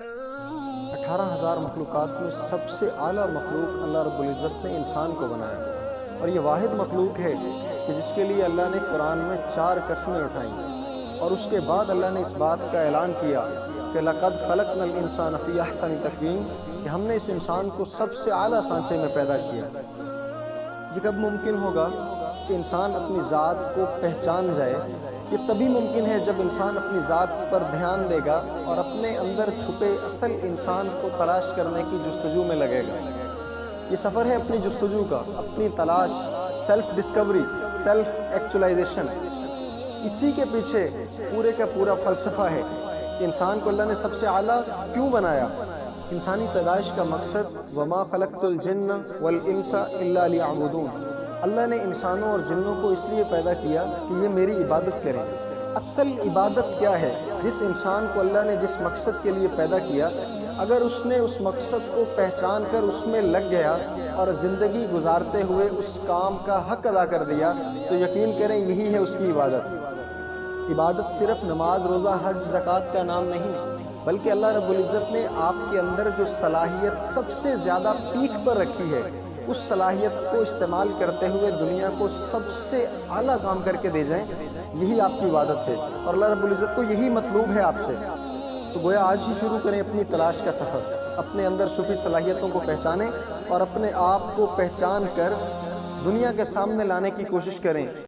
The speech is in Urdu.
18,000 مخلوقات میں سب سے اعلیٰ مخلوق اللہ رب العزت نے انسان کو بنایا، اور یہ واحد مخلوق ہے کہ جس کے لیے اللہ نے قرآن میں 4 قسمیں اٹھائیں، اور اس کے بعد اللہ نے اس بات کا اعلان کیا کہ لَقَدْ خَلَقْنَا الْإِنسَانَ فِي أَحْسَنِ تَقْوِيمٍ، کہ ہم نے اس انسان کو سب سے اعلیٰ سانچے میں پیدا کیا۔ یہ کب ممکن ہوگا کہ انسان اپنی ذات کو پہچان جائے؟ یہ تبھی ممکن ہے جب انسان اپنی ذات پر دھیان دے گا اور اپنے اندر چھپے اصل انسان کو تلاش کرنے کی جستجو میں لگے گا۔ یہ سفر ہے اپنی جستجو کا، اپنی تلاش، سیلف ڈسکوری، سیلف ایکچولائزیشن۔ اسی کے پیچھے پورے کا پورا فلسفہ ہے کہ انسان کو اللہ نے سب سے اعلیٰ کیوں بنایا۔ انسانی پیدائش کا مقصد وَمَا خَلَقْتُ الْجِنَّ وَالْإِنسَ إِلَّا لِيَعْبُدُونَ، اللہ نے انسانوں اور جنوں کو اس لیے پیدا کیا کہ یہ میری عبادت کریں۔ اصل عبادت کیا ہے؟ جس انسان کو اللہ نے جس مقصد کے لیے پیدا کیا، اگر اس نے اس مقصد کو پہچان کر اس میں لگ گیا اور زندگی گزارتے ہوئے اس کام کا حق ادا کر دیا، تو یقین کریں یہی ہے اس کی عبادت۔ عبادت صرف نماز، روزہ، حج، زکوٰۃ کا نام نہیں، بلکہ اللہ رب العزت نے آپ کے اندر جو صلاحیت سب سے زیادہ پیک پر رکھی ہے، اس صلاحیت کو استعمال کرتے ہوئے دنیا کو سب سے اعلیٰ کام کر کے دے جائیں، یہی آپ کی عبادت ہے، اور اللہ رب العزت کو یہی مطلوب ہے آپ سے۔ تو گویا آج ہی شروع کریں اپنی تلاش کا سفر، اپنے اندر چھپی صلاحیتوں کو پہچانیں اور اپنے آپ کو پہچان کر دنیا کے سامنے لانے کی کوشش کریں۔